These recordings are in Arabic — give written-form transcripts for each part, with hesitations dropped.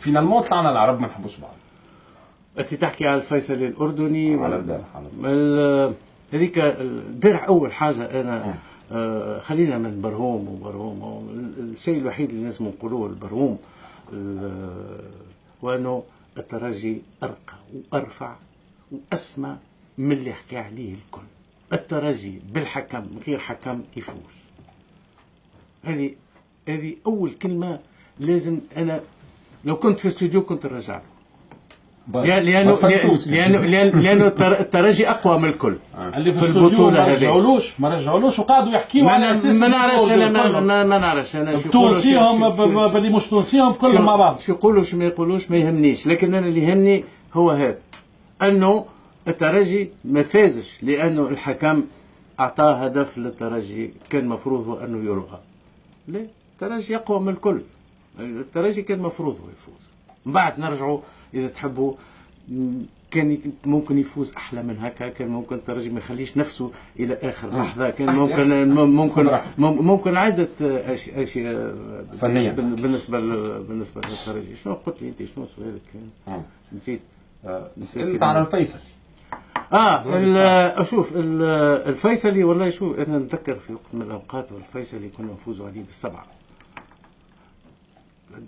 فينالمون طلعنا العرب ما نحبوش بعض. انت تحكي على الفيصلي الاردني على البارح هذيك البارح اول حاجه انا خلينا من برهوم الشيء الوحيد اللي لازم نقولوه البرهوم وانه الترجي ارقى وارفع واسمى من اللي حكى عليه الكل. الترجي بالحكم غير حكم يفوز. هذه اول كلمه لازم. انا لو كنت في الاستوديو كنت نرجع له لانه الترجي اقوى من الكل. اللي في البطوله ما رجعولوش وقعدوا يحكيوا على اساس ما نعرفش انا ما نعرفش انا تونسيهم بلي مش تونسيهم كلهم مع بعض شو يقولوا شو ما يقولوش ما يهمنيش. لكن انا اللي يهمني هو هذا انه الترجي ما فازش لانه الحكم اعطاه هدف للترجي كان مفروض هو انه يلغى. ليه؟ الترجي اقوى من الكل. الترجي كان مفروض هو يفوز. من بعد نرجعوا اذا تحبوا كان ممكن يفوز احلى من هكا. كان ممكن الترجي ما يخليش نفسه الى اخر لحظه. كان ممكن عده اشياء فنيه بالنسبه للترجي. شنو قلت لي انت؟ شنو سؤالك؟ نسيت. سألت على الفيصلي. شوف الفيصلي والله شوف انا نتذكر في وقت من الاوقات والفيصلي كنا نفوزوا عليه بالسبعه.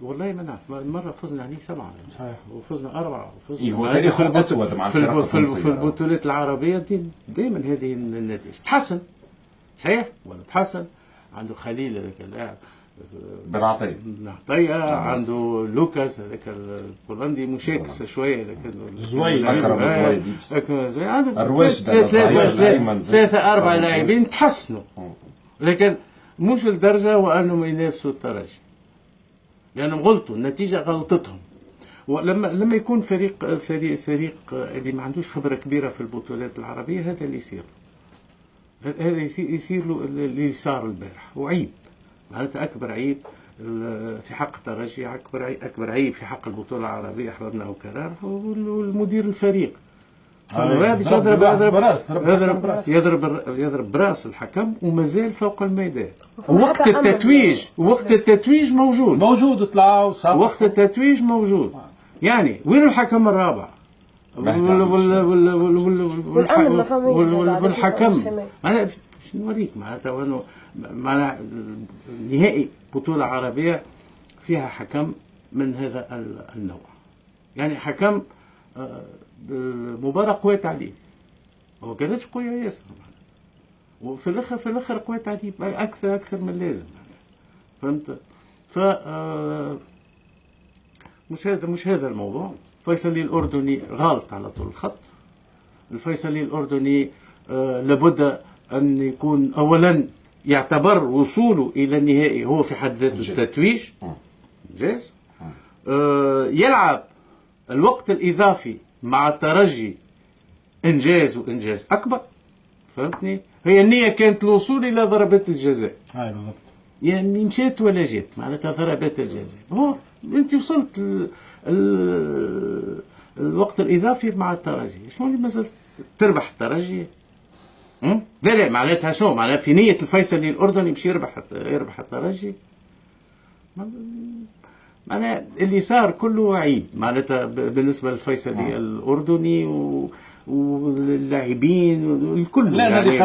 والله ما نعرف مرة فزنا عليه 7 صحيح وفزنا 4 وفزنا هو تاريخ الأسود مع في البطولات العربية دائما هذه النتائج تحسن. صحيح ولا تحسن. عنده خليل هذاك اللاعب بن عطية عنده لوكاس هذاك البولندي مشاكس شوية لكن زويل عنده الرواشد 3-4 لاعبين تحسنوا لكن مش لدرجة وأنهم ينافسوا الترجي لأنهم غلطوا. النتيجة غلطتهم. ولما يكون فريق اللي ما عندوش خبرة كبيرة في البطولات العربية هذا اللي يصير هذا يصير له اللي صار البارح. وعيب معناتها أكبر عيب في حق الترجي أكبر عيب في حق البطولة العربية أحببنا وكرار والمدير الفريق يضرب براس الحكم ومازال فوق الميدان. وقت التتويج موجود طلعوا وقت التتويج موجود. يعني وين الحكم الرابع والحكم انا شنو نوريك معناتها نهائي بطولة عربية فيها حكم من هذا النوع. يعني حكم المباراة قوات عليه. هو كانتش قوية ياسر وفي الاخر قوات عليه اكثر من اللازم. فهمت؟ ف مش هذا الموضوع. الفيصلي الاردني غلط على طول الخط. الفيصلي الاردني لابد ان يكون اولا يعتبر وصوله الى النهائي هو في حد ذاته التتويج. جاز. يلعب الوقت الاضافي مع الترجي انجاز اكبر. فهمتني؟ هي النية كانت الوصول الى ضربات الجزاء. بالضبط. يعني مشات ولا جات معناتها ضربات الجزاء. هو انت وصلت الوقت الاضافي مع الترجي. شنو اللي مازال تربح الترجي؟ لا معناتها شنو؟ معناتها في نية الفيصلي الاردني باش يربح الترجي. معناها اللي صار كله عيب معناتها بالنسبه للفيصلي الاردني واللاعبين والكل. لا يعني